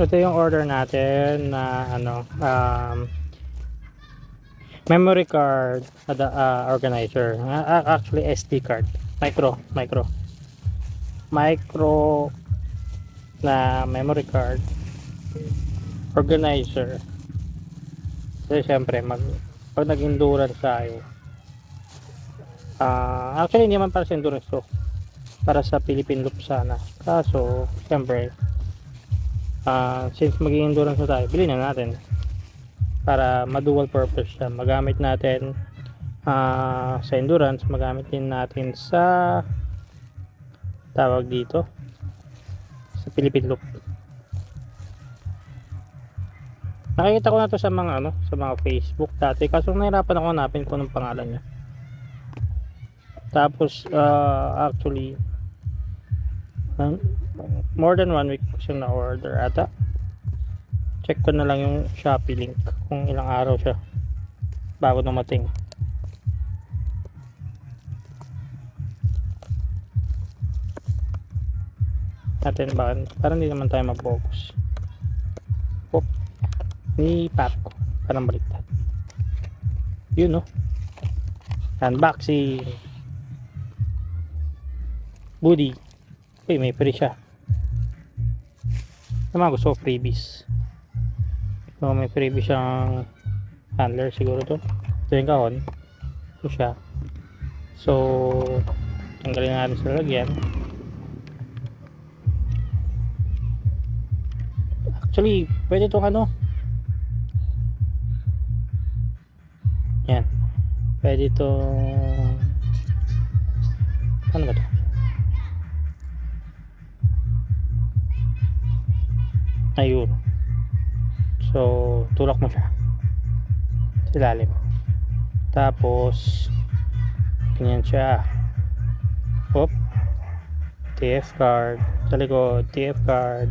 Ito yung order natin na memory card organizer. Actually SD card. Micro na memory card organizer. Kasi syempre pag nag-endurance tayo, actually hindi naman para sa endurance to, para sa Philippine Loop sana. Kaso syempre since mag-endurance na tayo, bilhin na natin para ma-dual purpose siya. Magamit natin sa endurance, magamit din natin sa tawag dito sa Philippine Loop. Nakikita ko na to sa mga sa mga Facebook dati, kaso nahirapan ako hanapin kung anong pangalan niya. Tapos actually more than 1 week ko siyang na-order ata. Check ko na lang yung Shopee link kung ilang araw siya bago dumating. Natin ba? Parang hindi naman tayo mag-focus. Oh, ni Pat ko. Parang baliktad. Yun, no? Unboxing. Buddy. Uy, may free siya. Naman gusto ko freebies. So, may freebies siyang handler siguro to. Ito yung kahon. Ito siya. So, tanggalin natin sa lagyan. Actually, pwede itong yan. Pwede itong ano ba ito? Ayun. So, tulak mo siya sa ilalim. Tapos, ganyan siya. Hop. TF card. Sa likod, TF card.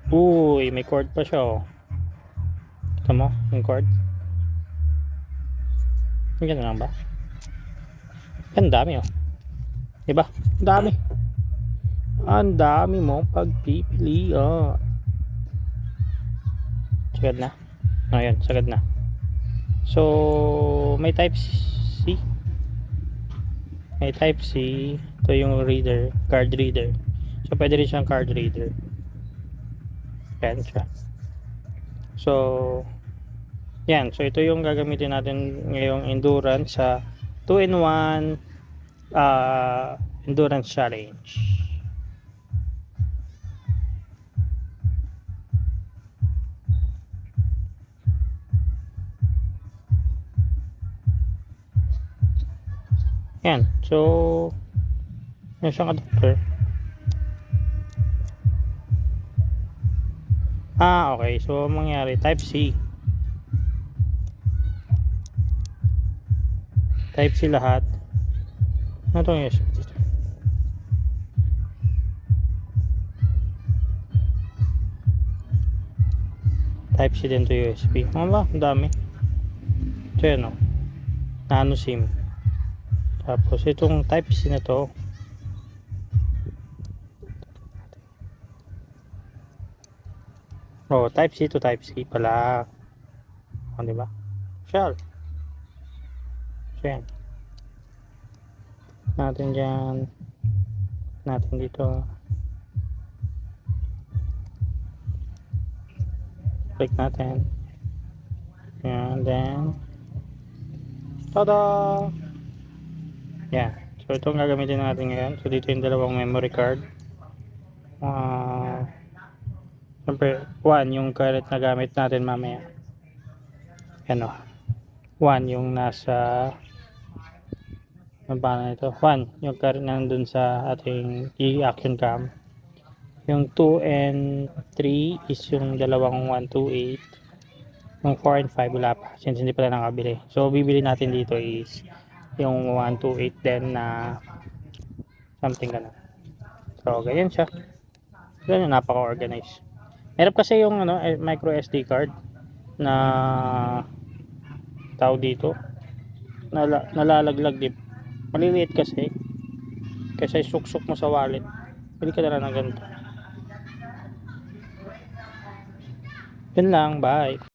Uy, may cord pa siya, oh. Kita mo, yung cord. Ganyan lang ba? Ang dami, oh. Diba? Ang dami. Ang dami mong pagpipili, oh. Sagad na. Ayan, sagad na. So, may type C. May type C. Ito yung reader, card reader. So, pwede rin siyang card reader. Yan siya. So, yan. So, ito yung gagamitin natin ngayong endurance sa 2-in-1 endurance challenge. Yan. So, yan siyang adapter. Okay. So, mangyari type C. Type C lahat. Ano itong USB dito? Type C din to USB. Ano ba? Ang dami. Ito yan, nano SIM. Tapos itong type C na to, type C to type C pala. Diba? Shell. So yan. Natin dyan. Natin dito. Click natin. And then tada! Yan. So itong gagamitin natin ngayon. So dito yung dalawang memory card. Siyempre, 1 yung current na gamit natin mamaya. Ano? 1 yung nasa paano ito? 1 yung current nandun sa ating e-action cam. Yung 2 and 3 is yung dalawang 128. Yung 4 and 5 wala pa since hindi pala nakabili. So bibili natin dito is yung 128 din na something ganun. So ganyan siya. Ganyan, napaka-organize. Meron kasi yung micro SD card na tawag dito nalalaglag din. Maliliit kasi suksok mo sa wallet. Pili ka na lang ng ganito. Yun lang, bye.